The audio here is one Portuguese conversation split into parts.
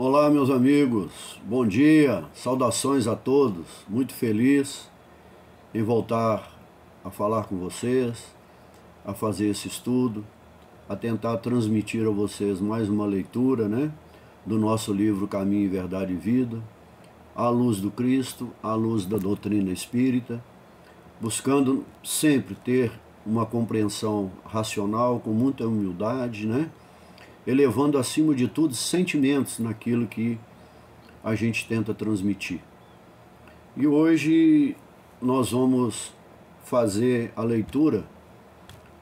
Olá, meus amigos, bom dia, saudações a todos. Muito feliz em voltar a falar com vocês, a fazer esse estudo, a tentar transmitir a vocês mais uma leitura, do nosso livro Caminho, Verdade e Vida, à luz do Cristo, à luz da doutrina espírita, buscando sempre ter uma compreensão racional, com muita humildade, elevando acima de tudo sentimentos naquilo que a gente tenta transmitir. E hoje nós vamos fazer a leitura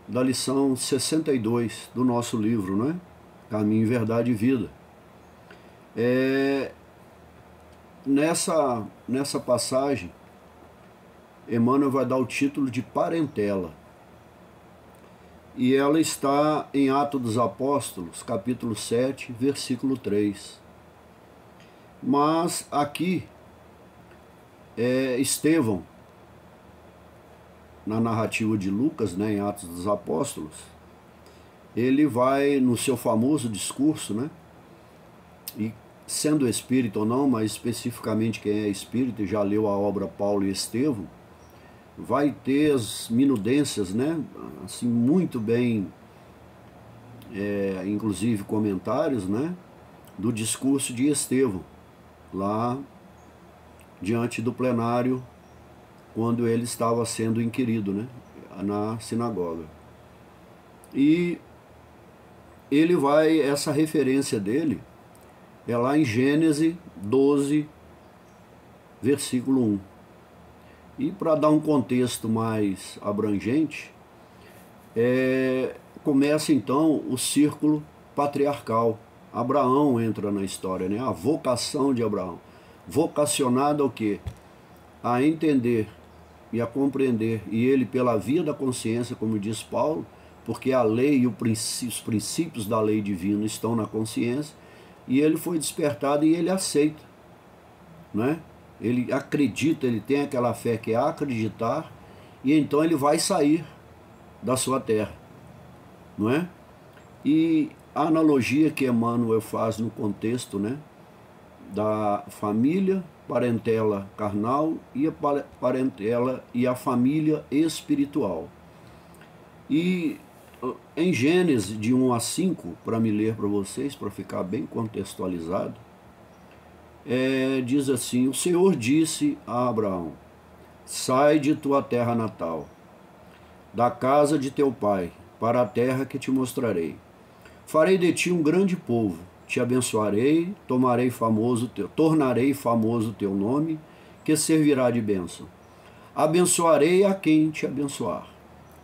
da lição 62 do nosso livro, Caminho, Verdade e Vida. Nessa passagem, Emmanuel vai dar o título de Parentela. E ela está em Atos dos Apóstolos, capítulo 7, versículo 3. Mas aqui, Estevão, na narrativa de Lucas, em Atos dos Apóstolos, ele vai no seu famoso discurso, e sendo espírita ou não, mas especificamente quem é espírita e já leu a obra Paulo e Estevão, vai ter as minudências, assim, muito bem, inclusive comentários, do discurso de Estevão, lá diante do plenário, quando ele estava sendo inquirido, na sinagoga. E essa referência dele é lá em Gênesis 12, versículo 1. E para dar um contexto mais abrangente, começa então o círculo patriarcal. Abraão entra na história, a vocação de Abraão. Vocacionado ao quê? A entender e a compreender, e ele pela via da consciência, como diz Paulo, porque a lei e os princípios da lei divina estão na consciência, e ele foi despertado e ele aceita, Ele acredita, ele tem aquela fé que é acreditar, e então ele vai sair da sua terra, E a analogia que Emmanuel faz no contexto, da família, parentela carnal e a parentela e a família espiritual. E em Gênesis de 1 a 5, para me ler para vocês, para ficar bem contextualizado, diz assim: o Senhor disse a Abraão: sai de tua terra natal, da casa de teu pai, para a terra que te mostrarei. Farei de ti um grande povo, te abençoarei, tornarei famoso teu nome, que servirá de bênção. Abençoarei a quem te abençoar,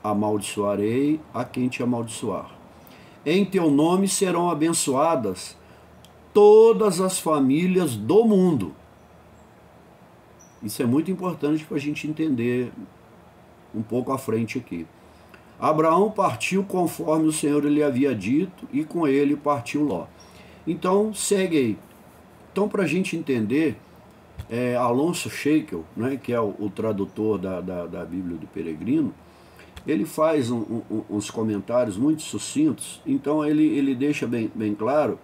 amaldiçoarei a quem te amaldiçoar. Em teu nome serão abençoadas todas as famílias do mundo. Isso é muito importante para a gente entender um pouco à frente aqui. Abraão partiu conforme o Senhor lhe havia dito, e com ele partiu Ló. Então, segue aí. Então, para a gente entender, Alonso Scheikel, que é o tradutor da Bíblia do Peregrino, ele faz uns comentários muito sucintos. Então, ele deixa bem claro,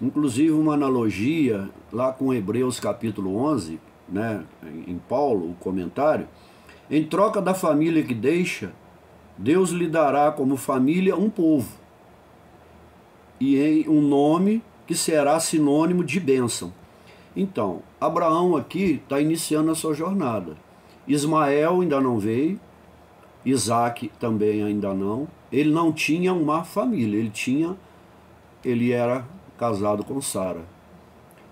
inclusive uma analogia lá com Hebreus capítulo 11, em Paulo, o comentário: em troca da família que deixa, Deus lhe dará como família um povo, e em um nome que será sinônimo de bênção. Então, Abraão aqui está iniciando a sua jornada. Ismael ainda não veio, Isaac também ainda não. Ele não tinha uma família, ele era casado com Sara.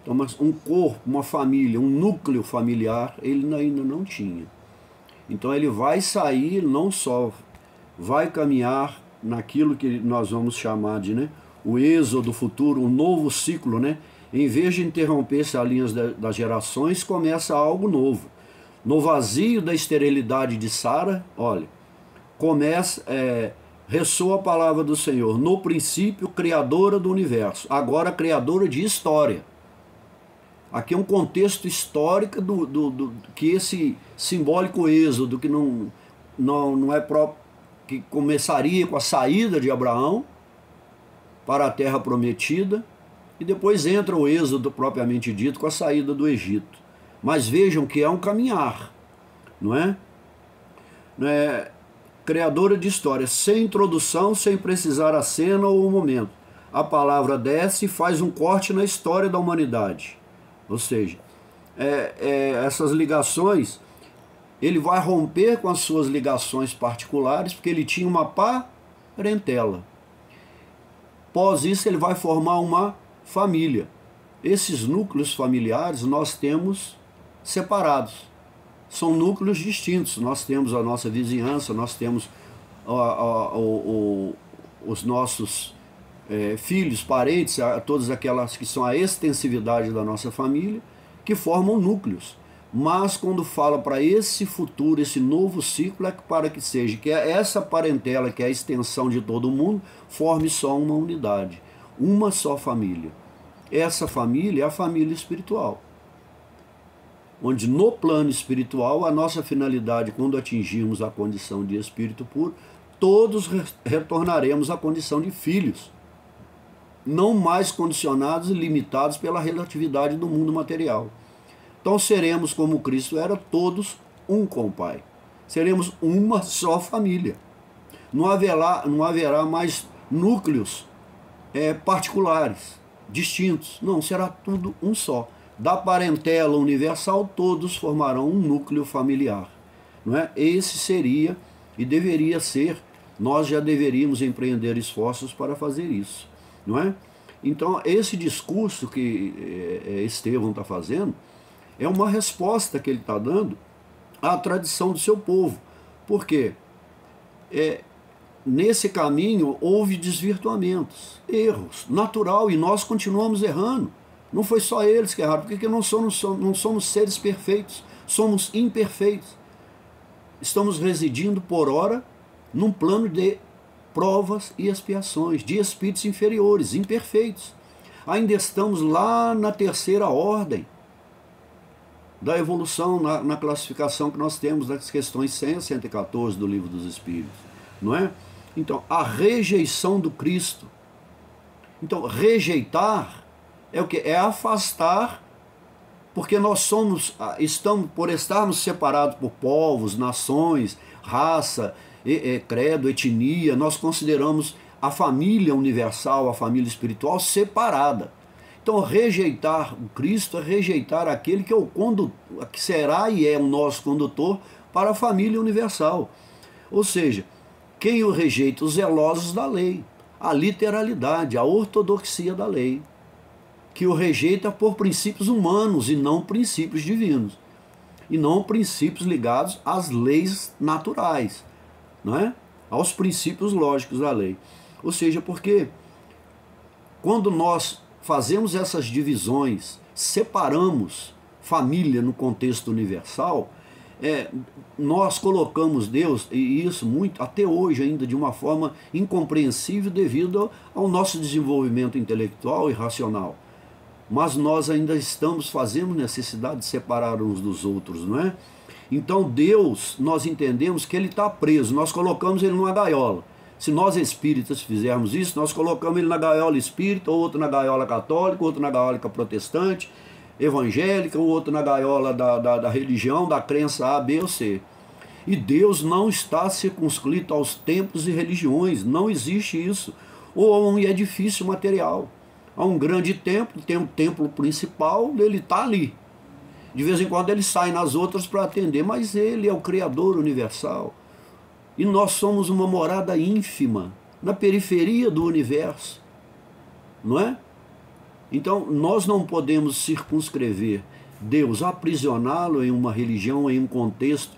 Então, mas um corpo, uma família, um núcleo familiar, ele ainda não tinha. Então ele vai sair, não só vai caminhar naquilo que nós vamos chamar de o êxodo futuro, um novo ciclo, Em vez de interromper-se as linhas das gerações, começa algo novo. No vazio da esterilidade de Sara, olha, ressoa a palavra do Senhor: no princípio, criadora do universo, agora criadora de história. Aqui é um contexto histórico que esse simbólico êxodo, que não é próprio, que começaria com a saída de Abraão para a terra prometida, E depois entra o êxodo propriamente dito com a saída do Egito. Mas vejam que é um caminhar, não é? Criadora de história, sem introdução, sem precisar a cena ou o momento. A palavra desce e faz um corte na história da humanidade. Ou seja, essas ligações, ele vai romper com as suas ligações particulares, porque ele tinha uma parentela. Após isso, ele vai formar uma família. Esses núcleos familiares nós temos separados. São núcleos distintos. Nós temos a nossa vizinhança, nós temos os nossos filhos, parentes, todas aquelas que são a extensividade da nossa família, que formam núcleos. Mas quando fala para esse futuro, esse novo ciclo, é para que seja, que essa parentela, que é a extensão de todo mundo, forme só uma unidade, uma só família. Essa família é a família espiritual, onde no plano espiritual a nossa finalidade, quando atingirmos a condição de espírito puro, todos retornaremos à condição de filhos, não mais condicionados e limitados pela relatividade do mundo material. Então seremos como Cristo era, todos um com o Pai. Seremos uma só família. Não haverá mais núcleos particulares, distintos. Não, será tudo um só. Da parentela universal, todos formarão um núcleo familiar. Não é? Esse seria e deveria ser, nós já deveríamos empreender esforços para fazer isso. Não é? Então, esse discurso que Estevão está fazendo é uma resposta que ele está dando à tradição do seu povo. Por quê? Nesse caminho houve desvirtuamentos, erros, natural, e nós continuamos errando. Não foi só eles que erraram, porque não somos seres perfeitos, somos imperfeitos. Estamos residindo, por ora, num plano de provas e expiações, de espíritos inferiores, imperfeitos. Ainda estamos lá na terceira ordem da evolução, na classificação que nós temos das questões 100 a 114 do Livro dos Espíritos, não é? Então, a rejeição do Cristo. Então, rejeitar é o que? É afastar, porque nós por estarmos separados por povos, nações, raça, credo, etnia, nós consideramos a família universal, a família espiritual separada. Então, rejeitar o Cristo é rejeitar aquele que é que será e é o nosso condutor para a família universal. Ou seja, quem o rejeita? Os zelosos da lei, a literalidade, a ortodoxia da lei, que o rejeita por princípios humanos e não princípios divinos, e não princípios ligados às leis naturais, não é? Aos princípios lógicos da lei. Ou seja, porque quando nós fazemos essas divisões, separamos família no contexto universal, nós colocamos Deus, e isso muito até hoje ainda de uma forma incompreensível devido ao nosso desenvolvimento intelectual e racional. Mas nós ainda fazendo necessidade de separar uns dos outros, não é? Então Deus, nós entendemos que ele está preso, nós colocamos ele numa gaiola. Se nós espíritas fizermos isso, nós colocamos ele na gaiola espírita, outro na gaiola católica, outro na gaiola protestante, evangélica, outro na gaiola da religião, da crença A, B ou C. E Deus não está circunscrito aos templos e religiões, não existe isso. Ou a um edifício material. Há um grande templo, tem um templo principal, ele está ali. De vez em quando ele sai nas outras para atender, mas ele é o Criador universal. E nós somos uma morada ínfima, na periferia do universo, não é? Então, nós não podemos circunscrever Deus, aprisioná-lo em uma religião, em um contexto,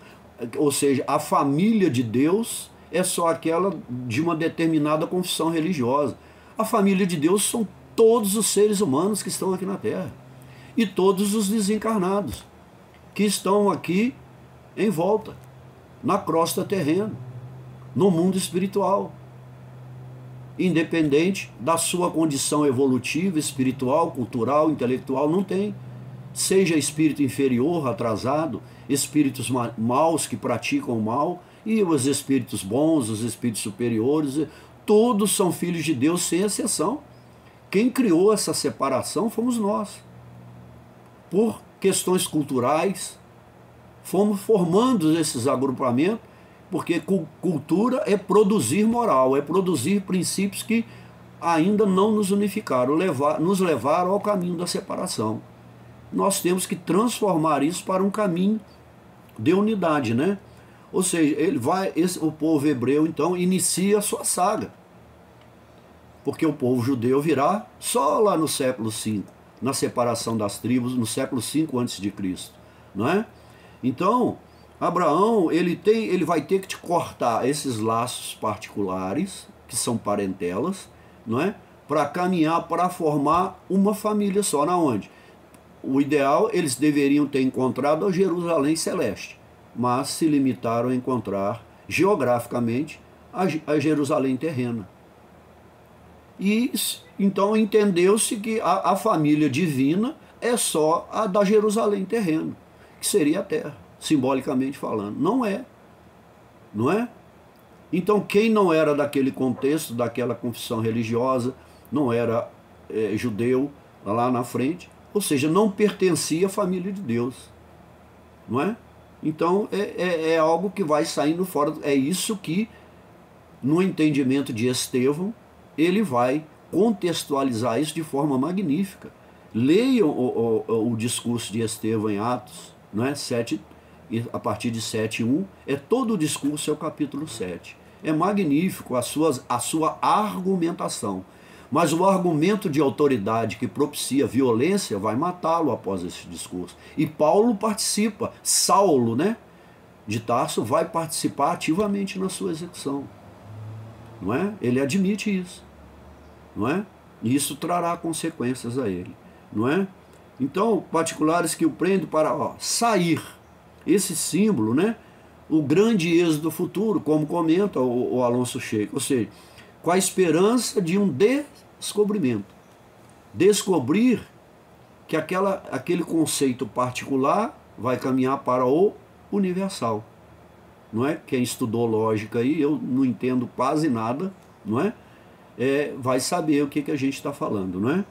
ou seja, a família de Deus é só aquela de uma determinada confissão religiosa. A família de Deus são todos os seres humanos que estão aqui na Terra, e todos os desencarnados, que estão aqui em volta, na crosta terrena, no mundo espiritual, independente da sua condição evolutiva, espiritual, cultural, intelectual, não tem. Seja espírito inferior, atrasado, espíritos maus que praticam o mal, e os espíritos bons, os espíritos superiores, todos são filhos de Deus sem exceção. quem criou essa separação fomos nós. Por questões culturais, fomos formando esses agrupamentos, porque cultura é produzir moral, é produzir princípios que ainda não nos unificaram, nos levaram ao caminho da separação. Nós temos que transformar isso para um caminho de unidade, né? Ou seja, o povo hebreu então inicia a sua saga, porque o povo judeu virá só lá no século V, na separação das tribos, no século V a.C., não é? Então, Abraão, ele vai ter que te cortar esses laços particulares, que são parentelas, não é? Para caminhar para formar uma família só. Na onde? O ideal, eles deveriam ter encontrado a Jerusalém Celeste, mas se limitaram a encontrar, geograficamente, a Jerusalém terrena. E então entendeu-se que a família divina é só a da Jerusalém terrena, que seria a terra, simbolicamente falando. Não é. Não é? Então quem não era daquele contexto, daquela confissão religiosa, não era judeu lá na frente, ou seja, não pertencia à família de Deus. Não é? Então é algo que vai saindo fora. É isso que, no entendimento de Estevão, ele vai contextualizar isso de forma magnífica. Leiam o discurso de Estevão em Atos, não é? 7, a partir de 7:1, todo o discurso é o capítulo 7. É magnífico a sua argumentação. Mas o argumento de autoridade que propicia violência vai matá-lo após esse discurso. E Paulo participa, Saulo, né, de Tarso, vai participar ativamente na sua execução. Não é? Ele admite isso. Não é? E isso trará consequências a ele. Não é? Então, particulares que o prendem para sair. Esse símbolo, né, o grande êxodo futuro, como comenta o Alonso Sheik, ou seja, com a esperança de um descobrimento. Descobrir que aquele conceito particular vai caminhar para o universal. Não é? Quem estudou lógica aí, eu não entendo quase nada, não é? Vai saber o que a gente está falando, não é?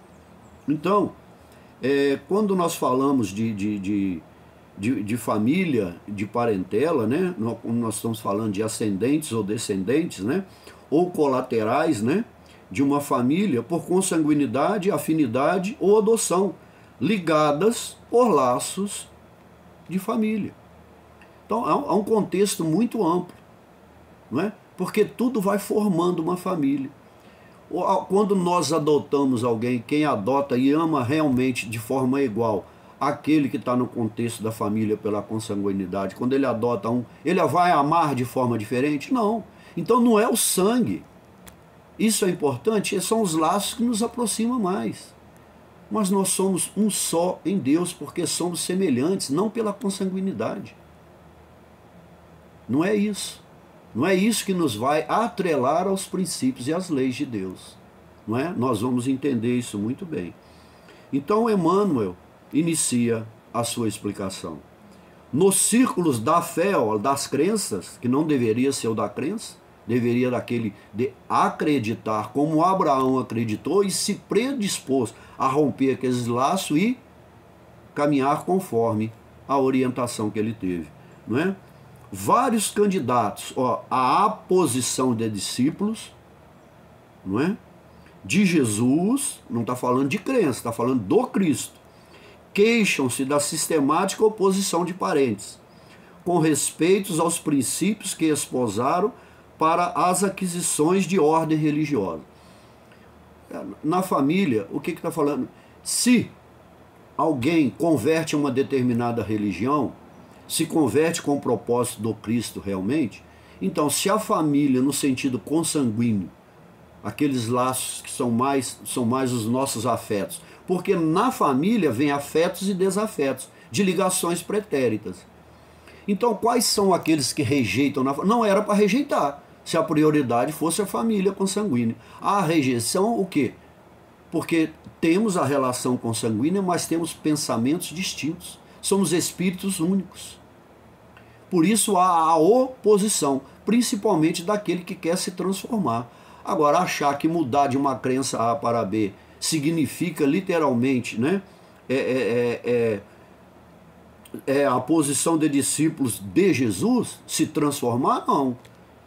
Então, quando nós falamos de família, de parentela, né? Nós estamos falando de ascendentes ou descendentes, né? Ou colaterais, né? De uma família por consanguinidade, afinidade ou adoção, ligadas por laços de família. Então há um contexto muito amplo, não é? Porque tudo vai formando uma família. Quando nós adotamos alguém, quem adota e ama realmente de forma igual aquele que está no contexto da família pela consanguinidade, quando ele adota ele vai amar de forma diferente? Não. Então não é o sangue. Isso é importante, são os laços que nos aproximam mais. Mas nós somos um só em Deus, porque somos semelhantes, não pela consanguinidade. Não é isso. Não é isso que nos vai atrelar aos princípios e às leis de Deus. Não é? Nós vamos entender isso muito bem. Então Emmanuel inicia a sua explicação. Nos círculos da fé, das crenças, que não deveria ser o da crença, deveria daquele de acreditar como Abraão acreditou e se predispôs a romper aqueles laços e caminhar conforme a orientação que ele teve. Não é? Vários candidatos à aposição de discípulos, não é? De Jesus, não está falando de crença, está falando do Cristo, queixam-se da sistemática oposição de parentes, com respeitos aos princípios que esposaram para as aquisições de ordem religiosa. Na família, o que está falando? Se alguém converte a uma determinada religião, se converte com o propósito do Cristo realmente, então se a família no sentido consanguíneo, aqueles laços que são mais os nossos afetos, porque na família vem afetos e desafetos, de ligações pretéritas. Então quais são aqueles que rejeitam? Não era para rejeitar, se a prioridade fosse a família consanguínea. A rejeição o quê? Porque temos a relação consanguínea, mas temos pensamentos distintos. Somos espíritos únicos. Por isso há a oposição, principalmente daquele que quer se transformar. Agora, achar que mudar de uma crença A para B significa literalmente, né, a posição de discípulos de Jesus, se transformar, não.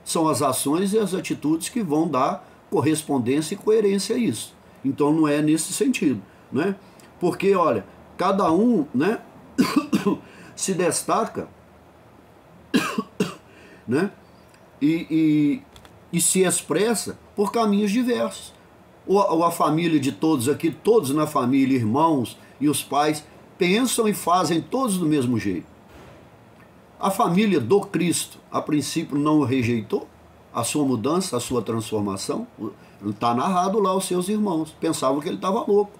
São as ações e as atitudes que vão dar correspondência e coerência a isso. Então não é nesse sentido, né? Porque, olha, cada um, né, se destaca, né, e se expressa por caminhos diversos. Ou a família de todos aqui, todos na família, irmãos e os pais, pensam e fazem todos do mesmo jeito. A família do Cristo, a princípio, não o rejeitou, a sua mudança, a sua transformação. Está narrado lá os seus irmãos, pensavam que ele estava louco.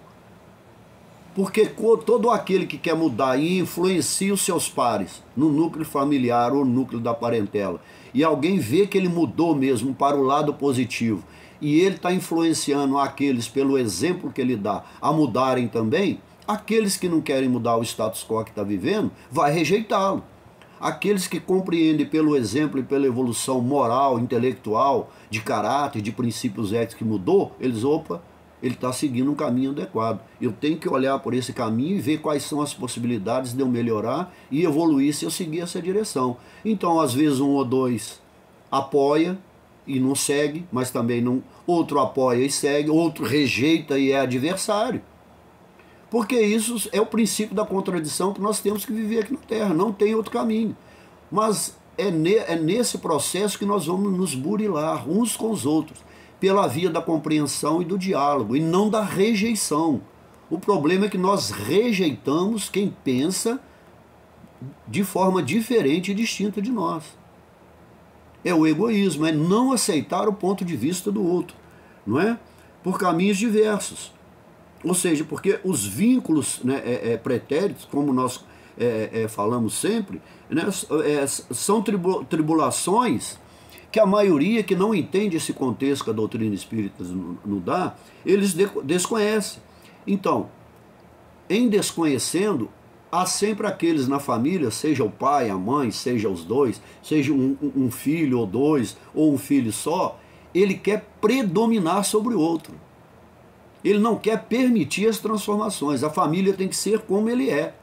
Porque todo aquele que quer mudar e influencia os seus pares no núcleo familiar ou no núcleo da parentela, e alguém vê que ele mudou mesmo para o lado positivo, e ele está influenciando aqueles pelo exemplo que ele dá a mudarem também, aqueles que não querem mudar o status quo que está vivendo, vai rejeitá-lo. Aqueles que compreendem pelo exemplo e pela evolução moral, intelectual, de caráter, de princípios éticos que mudou, eles, opa, ele está seguindo um caminho adequado. Eu tenho que olhar por esse caminho e ver quais são as possibilidades de eu melhorar e evoluir se eu seguir essa direção. Então, às vezes, um ou dois apoia e não segue, mas também não, outro apoia e segue, outro rejeita e é adversário. Porque isso é o princípio da contradição que nós temos que viver aqui na Terra, não tem outro caminho. Mas é nesse processo que nós vamos nos burilar uns com os outros, pela via da compreensão e do diálogo, e não da rejeição. O problema é que nós rejeitamos quem pensa de forma diferente e distinta de nós. É o egoísmo, é não aceitar o ponto de vista do outro, não é? Por caminhos diversos. Ou seja, porque os vínculos, né, pretéritos, como nós falamos sempre, né, são tribulações que a maioria que não entende esse contexto que a doutrina espírita não dá, eles desconhecem. Então, em desconhecendo, há sempre aqueles na família, seja o pai, a mãe, seja os dois, seja um filho ou dois, ou um filho só, ele quer predominar sobre o outro. Ele não quer permitir as transformações. A família tem que ser como ele é.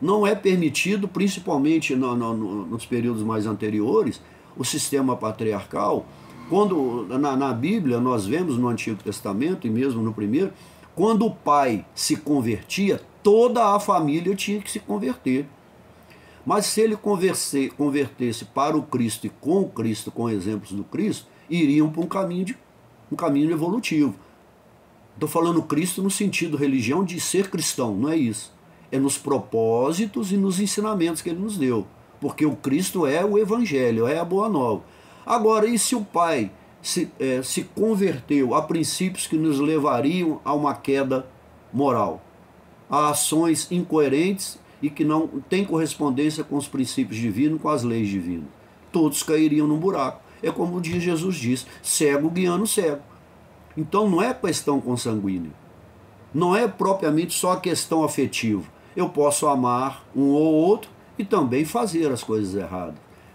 Não é permitido, principalmente nos períodos mais anteriores, o sistema patriarcal. Quando na Bíblia nós vemos no Antigo Testamento, e mesmo no primeiro, quando o pai se convertia, toda a família tinha que se converter. Mas se ele convertesse para o Cristo e com o Cristo, com exemplos do Cristo, iriam para um caminho evolutivo. Estou falando Cristo no sentido religião de ser cristão, não é isso. É nos propósitos e nos ensinamentos que ele nos deu. Porque o Cristo é o Evangelho, é a Boa Nova. Agora, e se o Pai se converteu a princípios que nos levariam a uma queda moral? A ações incoerentes e que não têm correspondência com os princípios divinos, com as leis divinas. Todos cairiam num buraco. É como Jesus diz, cego guiando cego. Então não é questão consanguínea, não é propriamente só a questão afetiva. Eu posso amar um ou outro e também fazer as coisas erradas.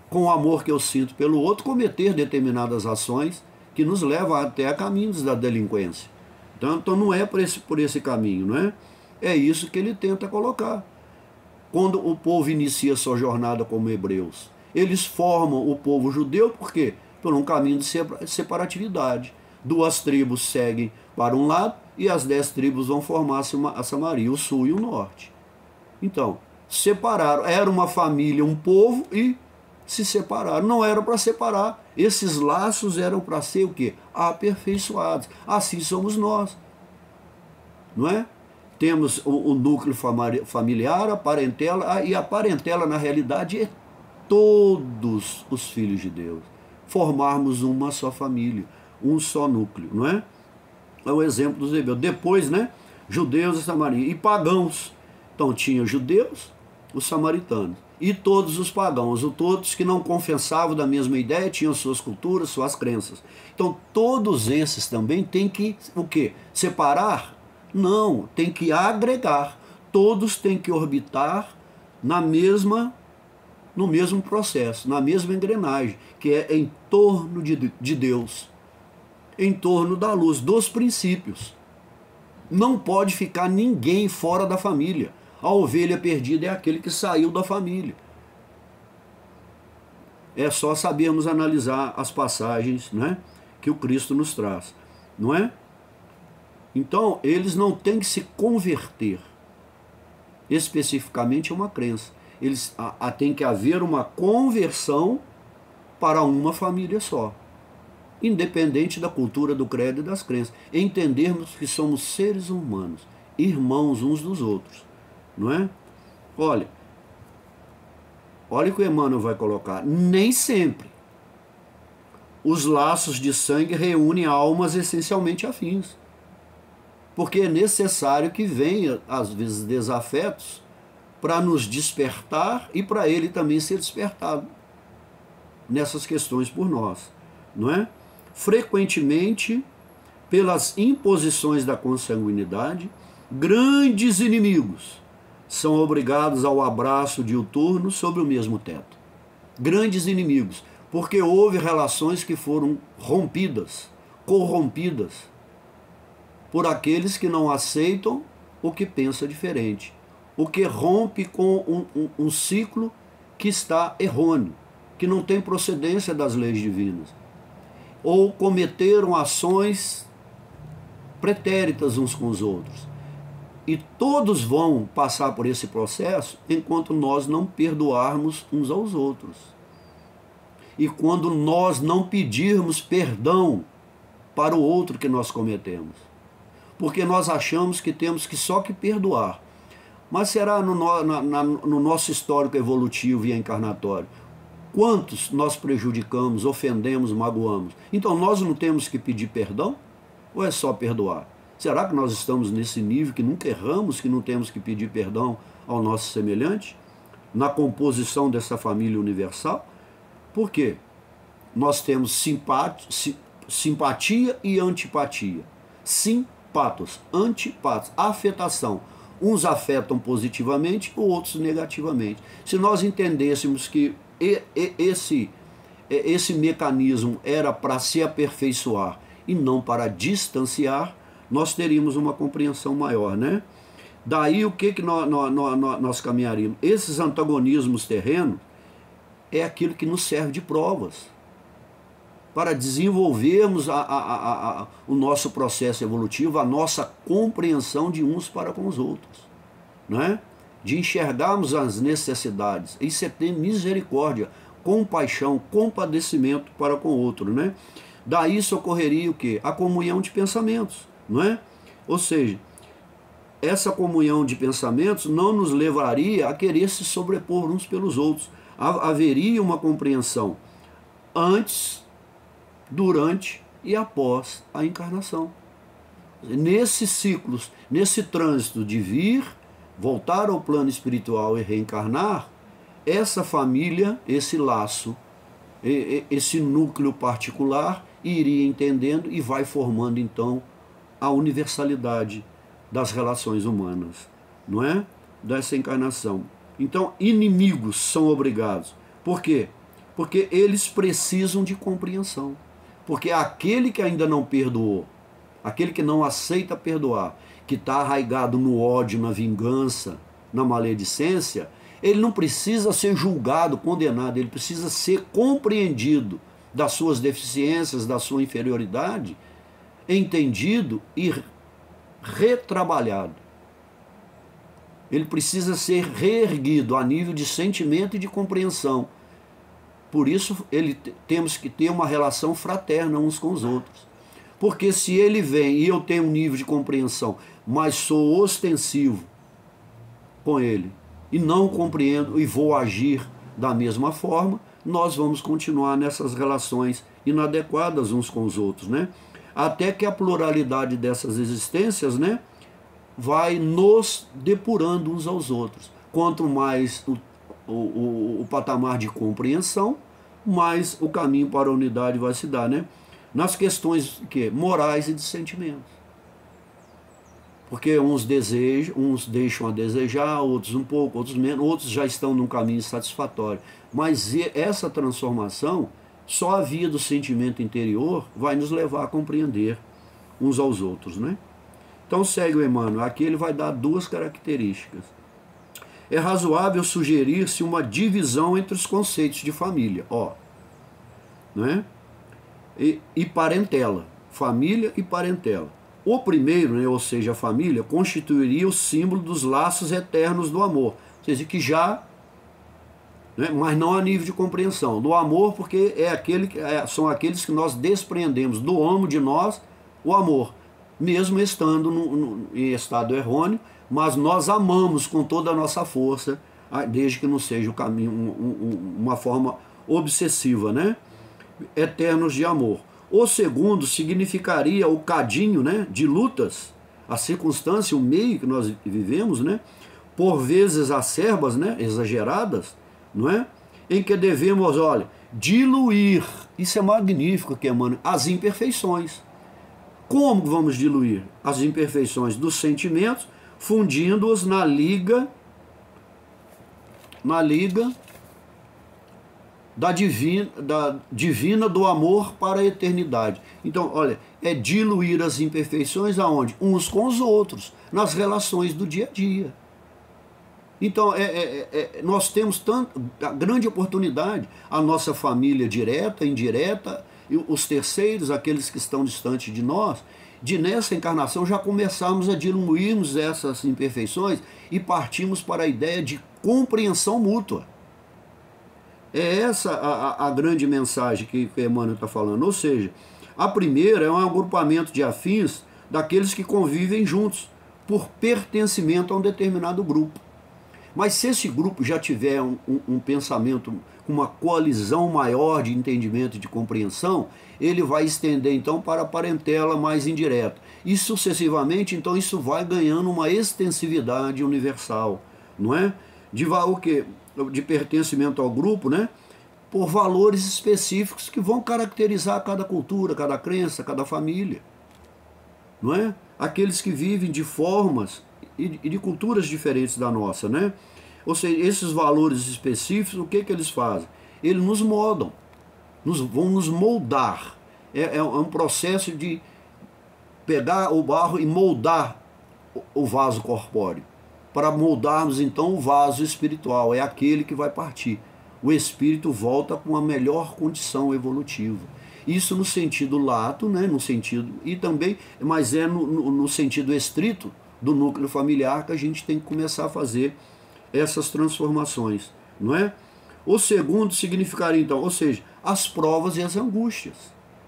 Com o amor que eu sinto pelo outro, cometer determinadas ações que nos levam até a caminhos da delinquência. Então não é por esse caminho, não é? É isso que ele tenta colocar. Quando o povo inicia sua jornada como hebreus, eles formam o povo judeu, por quê? Por um caminho de separatividade. 2 tribos seguem para um lado e as 10 tribos vão formar a Samaria, o sul e o norte. Então, separaram. Era uma família, um povo e se separaram. Não era para separar. Esses laços eram para ser o quê? Aperfeiçoados. Assim somos nós. Não é? Temos o núcleo familiar, a parentela, e a parentela, na realidade, é todos os filhos de Deus. Formarmos uma só família, um só núcleo, não é? É o exemplo dos hebreus. Depois, né, judeus e samaritanos, e pagãos. Então tinha os judeus, os samaritanos, e todos os pagãos, todos que não confessavam da mesma ideia, tinham suas culturas, suas crenças. Então todos esses também têm que, o quê? Separar? Não, tem que agregar. Todos têm que orbitar no mesmo processo, na mesma engrenagem, que é em torno de Deus, em torno da luz, dos princípios. Não pode ficar ninguém fora da família. A ovelha perdida é aquele que saiu da família. É só sabermos analisar as passagens, né, que o Cristo nos traz, não é? Então, eles não têm que se converter especificamente a uma crença. Tem que haver uma conversão para uma família só, independente da cultura, do credo e das crenças. Entendermos que somos seres humanos, irmãos uns dos outros, não é? Olha o que o Emmanuel vai colocar. Nem sempre os laços de sangue reúnem almas essencialmente afins, porque é necessário que venha, às vezes, desafetos para nos despertar e para ele também ser despertado nessas questões por nós, não é? Frequentemente, pelas imposições da consanguinidade, grandes inimigos são obrigados ao abraço diuturno sob o mesmo teto. Grandes inimigos, porque houve relações que foram rompidas, corrompidas, por aqueles que não aceitam o que pensa diferente, o que rompe com um ciclo que está errôneo, que não tem procedência das leis divinas, ou cometeram ações pretéritas uns com os outros. E todos vão passar por esse processo enquanto nós não perdoarmos uns aos outros. E quando nós não pedirmos perdão para o outro que nós cometemos. Porque nós achamos que temos que só que perdoar. Mas será no nosso histórico evolutivo e encarnatório? Quantos nós prejudicamos, ofendemos, magoamos? Então nós não temos que pedir perdão? Ou é só perdoar? Será que nós estamos nesse nível que nunca erramos, que não temos que pedir perdão ao nosso semelhante? Na composição dessa família universal? Por quê? Nós temos simpatia e antipatia. Simpatos, antipatos, afetação. Uns afetam positivamente, outros negativamente. Se nós entendêssemos que esse mecanismo era para se aperfeiçoar e não para distanciar, nós teríamos uma compreensão maior, né? Daí o que nós caminharíamos? Esses antagonismos terrenos é aquilo que nos serve de provas para desenvolvermos o nosso processo evolutivo, a nossa compreensão de uns para com os outros, né? De enxergarmos as necessidades. Isso é ter misericórdia, compaixão, compadecimento para com o outro, né? Daí socorreria o quê? A comunhão de pensamentos, não é? Ou seja, essa comunhão de pensamentos não nos levaria a querer se sobrepor uns pelos outros. Haveria uma compreensão antes, durante e após a encarnação. Nesses ciclos, nesse trânsito de vir, voltar ao plano espiritual e reencarnar, essa família, esse laço, esse núcleo particular iria entendendo e vai formando então a universalidade das relações humanas, não é? Dessa encarnação. Então, inimigos são obrigados. Por quê? Porque eles precisam de compreensão. Porque aquele que ainda não perdoou, aquele que não aceita perdoar, que está arraigado no ódio, na vingança, na maledicência, ele não precisa ser julgado, condenado, ele precisa ser compreendido das suas deficiências, da sua inferioridade, entendido e retrabalhado. Ele precisa ser reerguido a nível de sentimento e de compreensão. Por isso, temos que ter uma relação fraterna uns com os outros. Porque se ele vem e eu tenho um nível de compreensão, mas sou ostensivo com ele, e não compreendo e vou agir da mesma forma, nós vamos continuar nessas relações inadequadas uns com os outros, né? Até que a pluralidade dessas existências, né, vai nos depurando uns aos outros. Quanto mais o patamar de compreensão, mais o caminho para a unidade vai se dar, né? Nas questões morais e de sentimentos. Porque uns deixam a desejar, outros um pouco, outros menos, outros já estão num caminho satisfatório. Mas essa transformação, só a via do sentimento interior vai nos levar a compreender uns aos outros, né? Então segue o Emmanuel, aqui ele vai dar duas características. É razoável sugerir-se uma divisão entre os conceitos de família, né? E parentela, família e parentela. O primeiro, né, ou seja, a família, constituiria o símbolo dos laços eternos do amor, ou seja, que já, né, mas não a nível de compreensão, do amor, porque são aqueles que nós desprendemos, doamos de nós o amor, mesmo estando em estado errôneo, mas nós amamos com toda a nossa força, desde que não seja o caminho, uma forma obsessiva, né? Eternos de amor. O segundo significaria o cadinho, né, de lutas, a circunstância, o meio que nós vivemos, né, por vezes acerbas, né, exageradas, não é? Em que devemos, olha, diluir, isso é magnífico, que Emmanuel, as imperfeições. Como vamos diluir as imperfeições dos sentimentos, fundindo-os na liga da divina do amor para a eternidade. Então, olha, é diluir as imperfeições aonde? Uns com os outros, nas relações do dia a dia. Então, nós temos a grande oportunidade, a nossa família direta, indireta, e os terceiros, aqueles que estão distantes de nós, de nessa encarnação já começarmos a diluirmos essas imperfeições e partimos para a ideia de compreensão mútua. É essa a grande mensagem que Emmanuel está falando. Ou seja, a primeira é um agrupamento de afins daqueles que convivem juntos, por pertencimento a um determinado grupo. Mas se esse grupo já tiver um pensamento, uma coalizão maior de entendimento e de compreensão, ele vai estender então para a parentela mais indireta. E sucessivamente, então, isso vai ganhando uma extensividade universal, não é? O quê? De pertencimento ao grupo, né? Por valores específicos que vão caracterizar cada cultura, cada crença, cada família, não é? Aqueles que vivem de formas e de culturas diferentes da nossa, né? Ou seja, esses valores específicos, o que eles fazem? Eles nos moldam, vão nos moldar. É um processo de pegar o barro e moldar o vaso corpóreo, para moldarmos então o vaso espiritual, é aquele que vai partir. O espírito volta com a melhor condição evolutiva. Isso no sentido lato, né, no sentido, e também, mas no sentido estrito do núcleo familiar que a gente tem que começar a fazer essas transformações, não é? O segundo significaria então, ou seja, as provas e as angústias,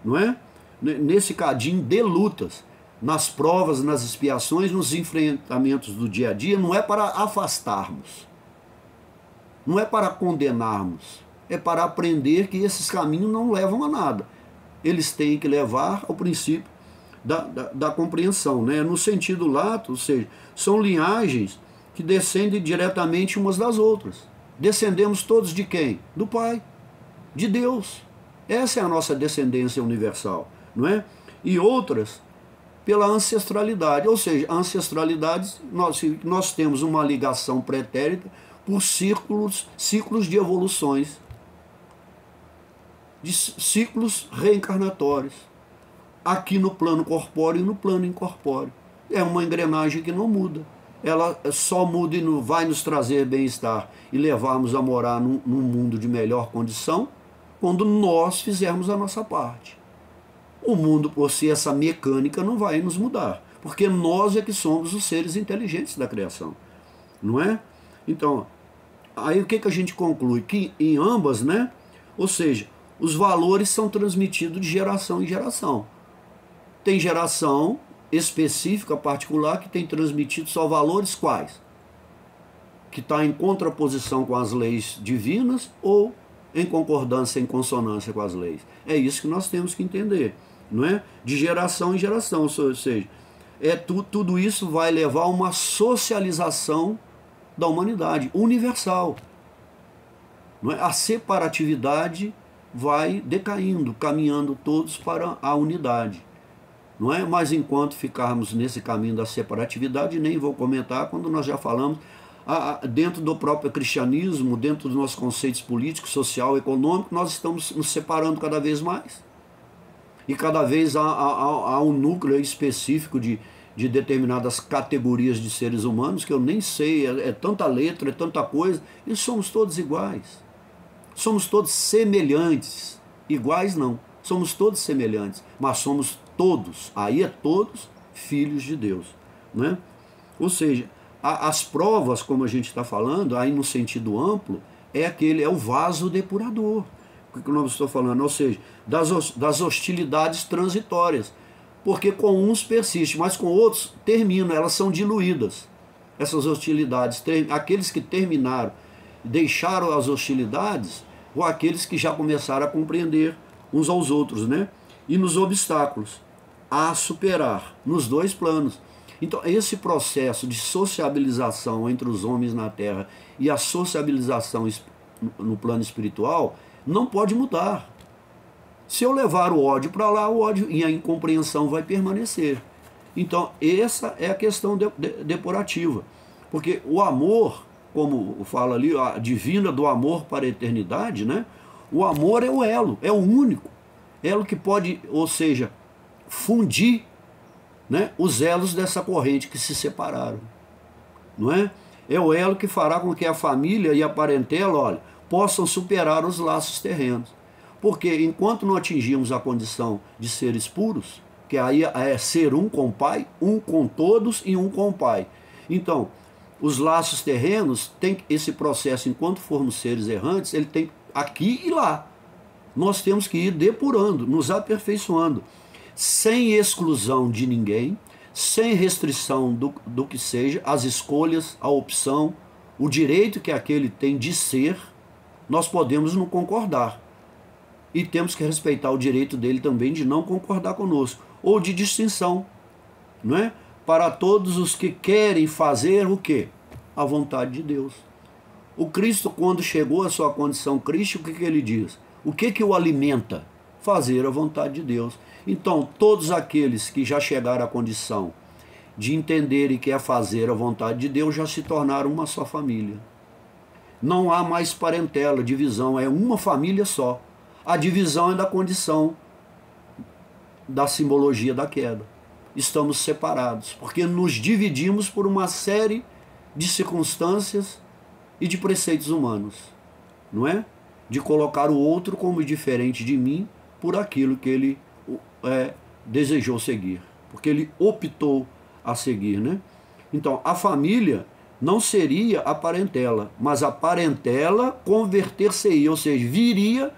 não é? Nesse cadinho de lutas, nas provas, nas expiações, nos enfrentamentos do dia a dia, não é para afastarmos, não é para condenarmos, é para aprender que esses caminhos não levam a nada. Eles têm que levar ao princípio da compreensão, né? No sentido lato, ou seja, são linhagens que descendem diretamente umas das outras. Descendemos todos de quem? Do Pai, de Deus. Essa é a nossa descendência universal, não é? E outras pela ancestralidade, ou seja, a ancestralidade, nós temos uma ligação pretérita por ciclos de evoluções, de ciclos reencarnatórios, aqui no plano corpóreo e no plano incorpóreo. É uma engrenagem que não muda. Ela só muda e vai nos trazer bem-estar e levarmos a morar num mundo de melhor condição quando nós fizermos a nossa parte. O mundo por si, essa mecânica, não vai nos mudar, porque nós é que somos os seres inteligentes da criação, não é? Então, aí o que a gente conclui? Que em ambas, né? Ou seja, os valores são transmitidos de geração em geração. Tem geração específica, particular, que tem transmitido só valores quais? Que está em contraposição com as leis divinas ou em concordância, em consonância com as leis. É isso que nós temos que entender, não é? De geração em geração, ou seja, tudo isso vai levar a uma socialização da humanidade, universal. Não é? A separatividade vai decaindo, caminhando todos para a unidade. Não é? Mas enquanto ficarmos nesse caminho da separatividade, nem vou comentar quando nós já falamos, dentro do próprio cristianismo, dentro dos nossos conceitos políticos, social, econômico, nós estamos nos separando cada vez mais. E cada vez há um núcleo específico de de determinadas categorias de seres humanos, que eu nem sei, é tanta letra, é tanta coisa, e somos todos iguais. Somos todos semelhantes. Iguais não, somos todos semelhantes, mas somos todos, aí é todos, filhos de Deus, né? Ou seja, as provas, como a gente está falando, aí no sentido amplo, é o vaso depurador. O que nós estamos falando? Ou seja, das hostilidades transitórias. Porque com uns persiste, mas com outros terminam, elas são diluídas. Essas hostilidades, aqueles que terminaram, deixaram as hostilidades, ou aqueles que já começaram a compreender uns aos outros, né? E nos obstáculos a superar, nos dois planos. Então, esse processo de sociabilização entre os homens na Terra e a sociabilização no plano espiritual não pode mudar. Se eu levar o ódio para lá, o ódio e a incompreensão vai permanecer. Então, essa é a questão depurativa. Porque o amor, como fala ali, a divina do amor para a eternidade, né? O amor é o elo, é o único elo que pode, ou seja, fundir, né, os elos dessa corrente que se separaram, não é? É o elo que fará com que a família e a parentela, olha, possam superar os laços terrenos. Porque enquanto não atingimos a condição de seres puros, que aí é ser um com o Pai, um com todos e um com o Pai. Então, os laços terrenos, tem esse processo, enquanto formos seres errantes, ele tem aqui e lá. Nós temos que ir depurando, nos aperfeiçoando, sem exclusão de ninguém, sem restrição do que seja, as escolhas, a opção, o direito que aquele tem de ser, nós podemos não concordar. E temos que respeitar o direito dele também de não concordar conosco, ou de distinção, não é? Para todos os que querem fazer o quê? A vontade de Deus. O Cristo, quando chegou à sua condição crística, o que ele diz? O que o alimenta? Fazer a vontade de Deus. Então, todos aqueles que já chegaram à condição de entenderem que é fazer a vontade de Deus, já se tornaram uma só família. Não há mais parentela, divisão, é uma família só. A divisão é da condição da simbologia da queda. Estamos separados, porque nos dividimos por uma série de circunstâncias e de preceitos humanos, não é? De colocar o outro como diferente de mim por aquilo que ele desejou seguir, porque ele optou a seguir, né? Então, a família não seria a parentela, mas a parentela converter-se-ia, ou seja, viria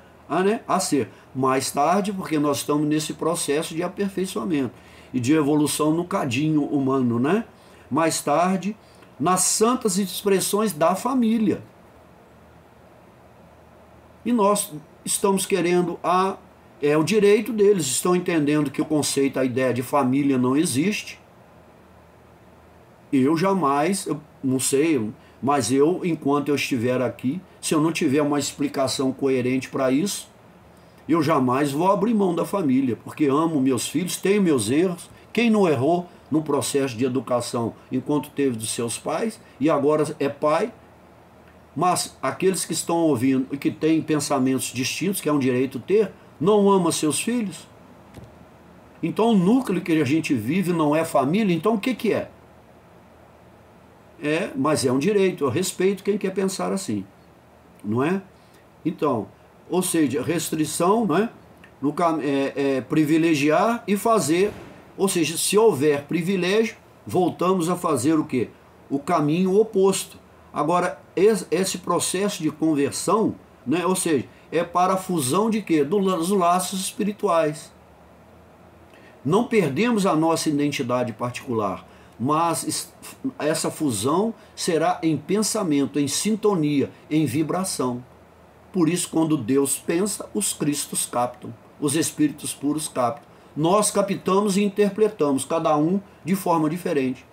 a ser. Mais tarde, porque nós estamos nesse processo de aperfeiçoamento e de evolução no cadinho humano, né? Mais tarde, nas santas expressões da família. E nós estamos querendo o direito deles, estão entendendo que o conceito, a ideia de família não existe. Eu jamais, não sei, mas enquanto eu estiver aqui, se eu não tiver uma explicação coerente para isso, eu jamais vou abrir mão da família, porque amo meus filhos, tenho meus erros. Quem não errou no processo de educação enquanto teve dos seus pais e agora é pai? Mas aqueles que estão ouvindo e que têm pensamentos distintos, que é um direito ter, não ama seus filhos? Então o núcleo que a gente vive não é família, então o que é? Mas é um direito, eu respeito quem quer pensar assim, não é? Então, ou seja, restrição, não é? Privilegiar e fazer, ou seja, se houver privilégio, voltamos a fazer o quê? O caminho oposto. Agora, esse processo de conversão, né, ou seja, é para a fusão de quê? Dos laços espirituais. Não perdemos a nossa identidade particular, mas essa fusão será em pensamento, em sintonia, em vibração. Por isso, quando Deus pensa, os Cristos captam, os Espíritos puros captam. Nós captamos e interpretamos, cada um de forma diferente.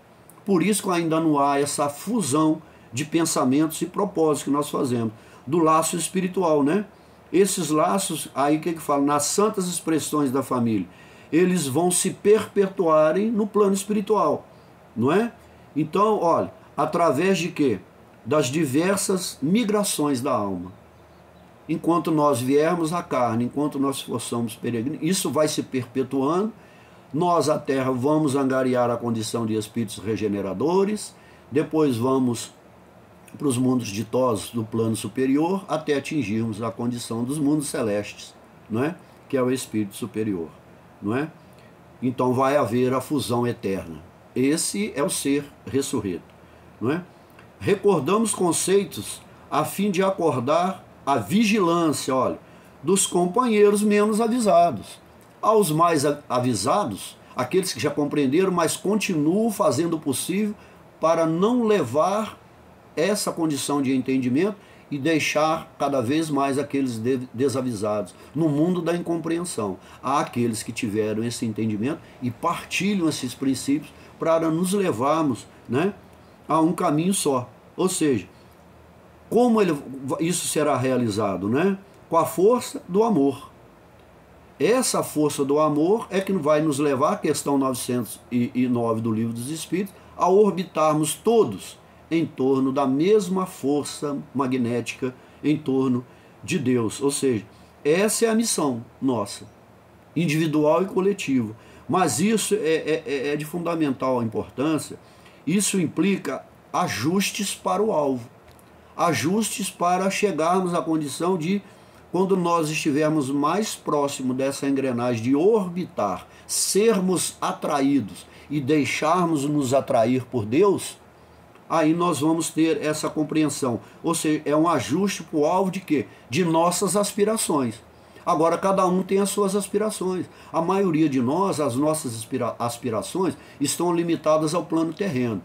Por isso que ainda não há essa fusão de pensamentos e propósitos que nós fazemos, do laço espiritual, né? Esses laços, aí o que fala? Nas santas expressões da família, eles vão se perpetuarem no plano espiritual, não é? Então, olha, através de quê? Das diversas migrações da alma. Enquanto nós viermos à carne, enquanto nós fossemos peregrinos, isso vai se perpetuando Nós, a Terra, vamos angariar a condição de espíritos regeneradores, depois vamos para os mundos ditosos do plano superior, até atingirmos a condição dos mundos celestes, não é? Que é o espírito superior, não é? Então vai haver a fusão eterna. Esse é o ser ressurreto, não é? Recordamos conceitos a fim de acordar a vigilância, olha, dos companheiros menos avisados. Aos mais avisados, aqueles que já compreenderam, mas continuam fazendo o possível para não levar essa condição de entendimento e deixar cada vez mais aqueles desavisados no mundo da incompreensão. Há aqueles que tiveram esse entendimento e partilham esses princípios para nos levarmos, né, a um caminho só. Ou seja, como isso será realizado, né? Com a força do amor. Essa força do amor é que vai nos levar, questão 909 do Livro dos Espíritos, a orbitarmos todos em torno da mesma força magnética, em torno de Deus. Ou seja, essa é a missão nossa, individual e coletiva. Mas isso é de fundamental importância. Isso implica ajustes para o alvo, ajustes para chegarmos à condição de, quando nós estivermos mais próximo dessa engrenagem de orbitar, sermos atraídos e deixarmos nos atrair por Deus, aí nós vamos ter essa compreensão. Ou seja, é um ajuste para o alvo de quê? De nossas aspirações. Agora, cada um tem as suas aspirações. A maioria de nós, as nossas aspirações estão limitadas ao plano terreno.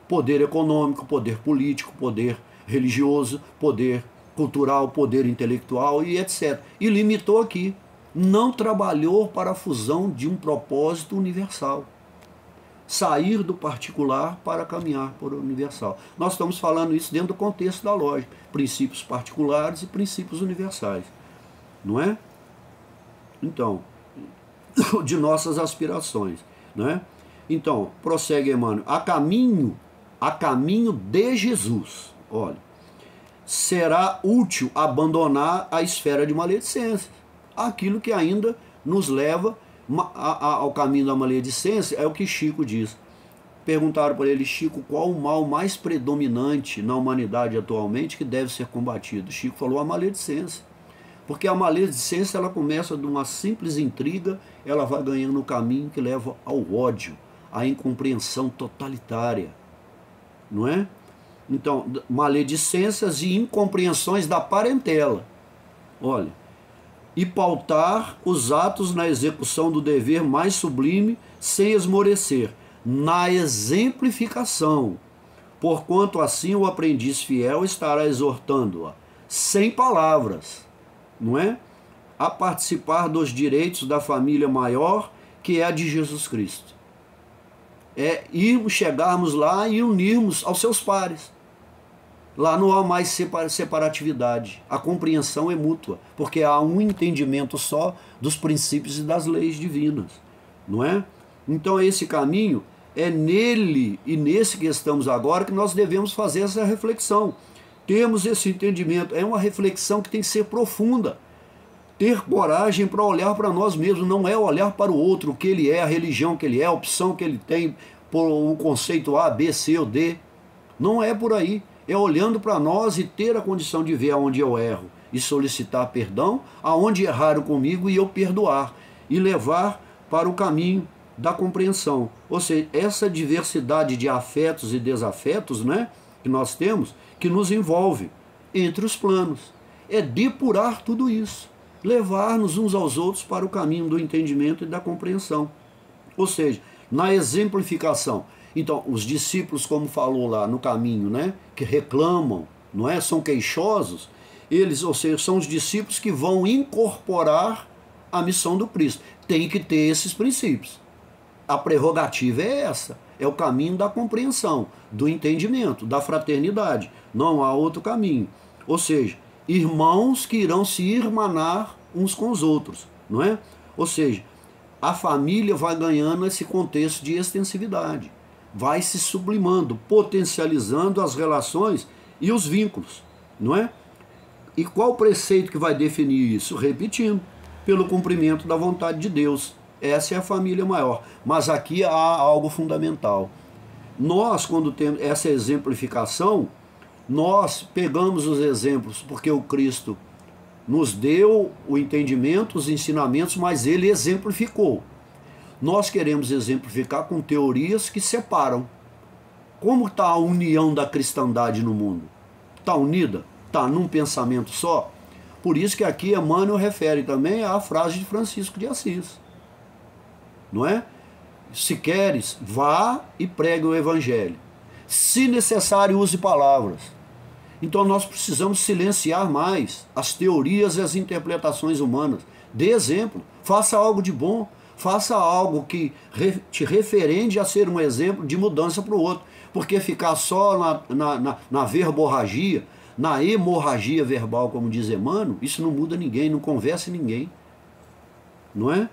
Poder econômico, poder político, poder religioso, poder cultural, poder intelectual e etc. E limitou aqui. Não trabalhou para a fusão de um propósito universal. Sair do particular para caminhar para o universal. Nós estamos falando isso dentro do contexto da lógica. Princípios particulares e princípios universais. Não é? Então, de nossas aspirações. Não é? Então, prossegue Emmanuel. A caminho de Jesus. Olha, será útil abandonar a esfera de maledicência. Aquilo que ainda nos leva ao caminho da maledicência é o que Chico diz. Perguntaram para ele, Chico, qual o mal mais predominante na humanidade atualmente que deve ser combatido? Chico falou a maledicência. Porque a maledicência, ela começa de uma simples intriga, ela vai ganhando o caminho que leva ao ódio, à incompreensão totalitária. Não é? Então, maledicências e incompreensões da parentela. Olha, e pautar os atos na execução do dever mais sublime, sem esmorecer, na exemplificação, porquanto assim o aprendiz fiel estará exortando-a, sem palavras, não é? A participar dos direitos da família maior, que é a de Jesus Cristo. É chegarmos lá e unirmos aos seus pares. Lá não há mais separatividade. A compreensão é mútua, porque há um entendimento só dos princípios e das leis divinas, não é? Então esse caminho é nele e nesse que estamos agora que nós devemos fazer essa reflexão. Temos esse entendimento, é uma reflexão que tem que ser profunda. Ter coragem para olhar para nós mesmos, não é olhar para o outro, o que ele é, a religião que ele é, a opção que ele tem, por um conceito A, B, C ou D. Não é por aí. É olhando para nós e ter a condição de ver aonde eu erro e solicitar perdão, aonde erraram comigo e eu perdoar e levar para o caminho da compreensão. Ou seja, essa diversidade de afetos e desafetos, né, que nós temos, que nos envolve entre os planos. É depurar tudo isso, levar-nos uns aos outros para o caminho do entendimento e da compreensão. Ou seja, na exemplificação. Então, os discípulos, como falou lá no caminho, né, que reclamam, não é, são queixosos, eles, ou seja, são os discípulos que vão incorporar a missão do Cristo. Tem que ter esses princípios. A prerrogativa é essa, é o caminho da compreensão, do entendimento, da fraternidade. Não há outro caminho. Ou seja, irmãos que irão se irmanar uns com os outros, não é? Ou seja, a família vai ganhando esse contexto de extensividade, vai se sublimando, potencializando as relações e os vínculos, não é? E qual o preceito que vai definir isso? Repetindo, pelo cumprimento da vontade de Deus. Essa é a família maior. Mas aqui há algo fundamental. Nós, quando temos essa exemplificação, nós pegamos os exemplos, porque o Cristo nos deu o entendimento, os ensinamentos, mas ele exemplificou. Nós queremos exemplificar com teorias que separam. Como está a união da cristandade no mundo? Está unida? Está num pensamento só? Por isso que aqui Emmanuel refere também à frase de Francisco de Assis. Não é? Se queres, vá e pregue o evangelho. Se necessário, use palavras. Então nós precisamos silenciar mais as teorias e as interpretações humanas. Dê exemplo, faça algo de bom, faça algo que te referende a ser um exemplo de mudança para o outro. Porque ficar só na verborragia, na hemorragia verbal, como diz Emmanuel, isso não muda ninguém, não conversa ninguém. Não é?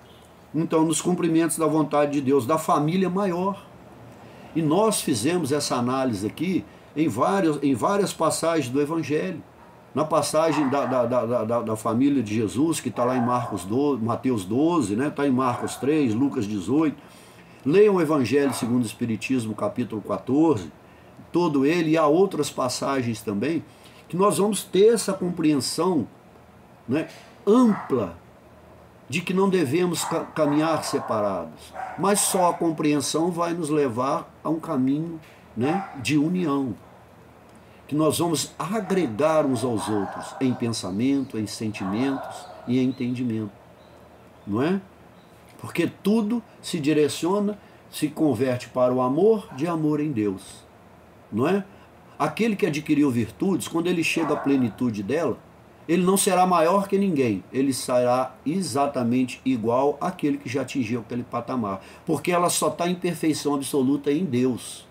Então, nos cumprimentos da vontade de Deus, da família maior. E nós fizemos essa análise aqui em várias passagens do Evangelho. Na passagem da família de Jesus, que está lá em Mateus 12, né? Está em Marcos 3, Lucas 18. Leiam o Evangelho segundo o Espiritismo, capítulo 14, todo ele, e há outras passagens também, que nós vamos ter essa compreensão, né, ampla, de que não devemos caminhar separados, mas só a compreensão vai nos levar a um caminho, né, de união, que nós vamos agregar uns aos outros em pensamento, em sentimentos e em entendimento, não é? Porque tudo se direciona, se converte para o amor, de amor em Deus, não é? Aquele que adquiriu virtudes, quando ele chega à plenitude dela, ele não será maior que ninguém, ele será exatamente igual àquele que já atingiu aquele patamar, porque ela só está em perfeição absoluta em Deus.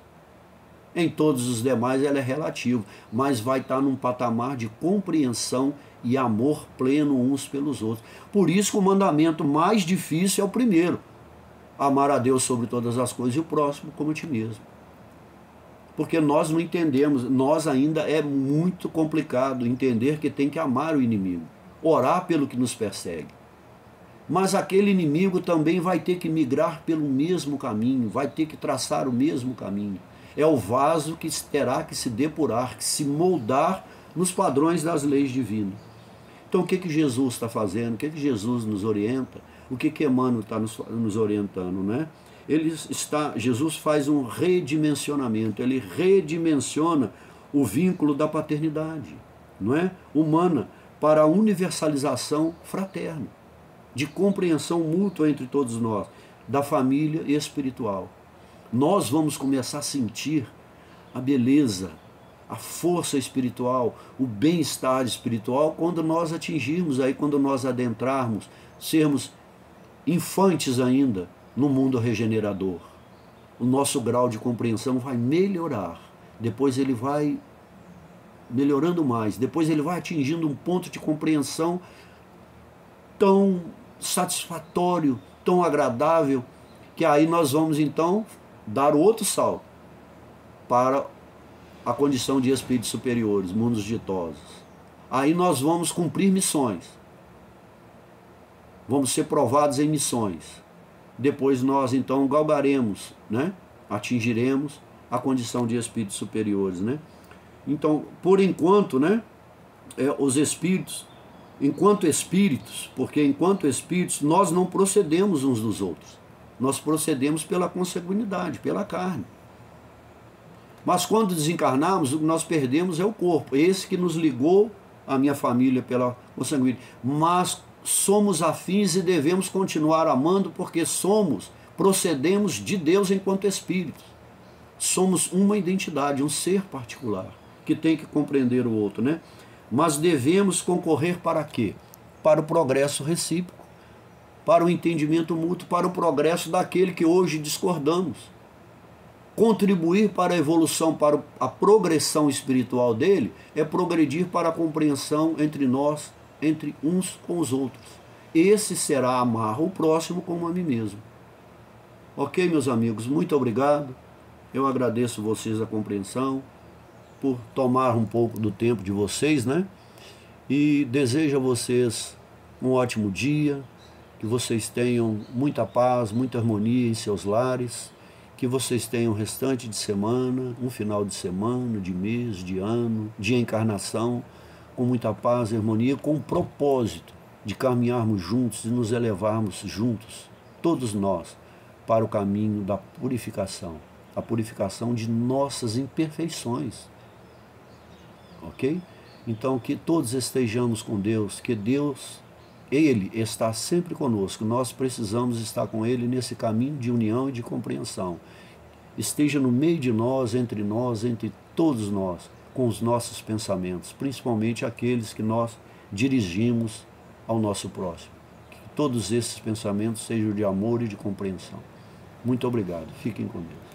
Em todos os demais ela é relativa, mas vai estar num patamar de compreensão e amor pleno uns pelos outros. Por isso que o mandamento mais difícil é o primeiro: amar a Deus sobre todas as coisas e o próximo como a ti mesmo. Porque nós não entendemos, nós ainda é muito complicado entender que tem que amar o inimigo, orar pelo que nos persegue. Mas aquele inimigo também vai ter que migrar pelo mesmo caminho, vai ter que traçar o mesmo caminho. É o vaso que terá que se depurar, que se moldar nos padrões das leis divinas. Então o que Jesus está fazendo? O que Jesus nos orienta? O que Emmanuel está nos orientando, né? Jesus faz um redimensionamento, ele redimensiona o vínculo da paternidade, não é? Humana, para a universalização fraterna, de compreensão mútua entre todos nós, da família espiritual. Nós vamos começar a sentir a beleza, a força espiritual, o bem-estar espiritual, quando nós atingirmos aí, quando nós adentrarmos, sermos infantes ainda no mundo regenerador. O nosso grau de compreensão vai melhorar, depois ele vai melhorando mais, depois ele vai atingindo um ponto de compreensão tão satisfatório, tão agradável, que aí nós vamos então dar outro salto para a condição de espíritos superiores, mundos ditosos. Aí nós vamos cumprir missões, vamos ser provados em missões. Depois nós então galgaremos, né? Atingiremos a condição de espíritos superiores, né? Então, por enquanto, né, os espíritos, enquanto espíritos, porque enquanto espíritos nós não procedemos uns dos outros, nós procedemos pela consanguinidade, pela carne. Mas quando desencarnarmos, o que nós perdemos é o corpo, esse que nos ligou à minha família pela consanguinidade. Mas somos afins e devemos continuar amando, porque procedemos de Deus enquanto espíritos. Somos uma identidade, um ser particular, que tem que compreender o outro, né? Mas devemos concorrer para quê? Para o progresso recíproco, para o entendimento mútuo, para o progresso daquele que hoje discordamos. Contribuir para a evolução, para a progressão espiritual dele, é progredir para a compreensão entre nós, entre uns com os outros. Esse será amar o próximo como a mim mesmo. Ok, meus amigos? Muito obrigado. Eu agradeço vocês a compreensão, por tomar um pouco do tempo de vocês, né? E desejo a vocês um ótimo dia Que vocês tenham muita paz, muita harmonia em seus lares, que vocês tenham o restante de semana, um final de semana, de mês, de ano, de encarnação, com muita paz e harmonia, com o propósito de caminharmos juntos e nos elevarmos juntos, todos nós, para o caminho da purificação, a purificação de nossas imperfeições. Ok? Então, que todos estejamos com Deus, que Deus, Ele está sempre conosco, nós precisamos estar com Ele nesse caminho de união e de compreensão. Esteja no meio de nós, entre todos nós, com os nossos pensamentos, principalmente aqueles que nós dirigimos ao nosso próximo. Que todos esses pensamentos sejam de amor e de compreensão. Muito obrigado. Fiquem com Deus.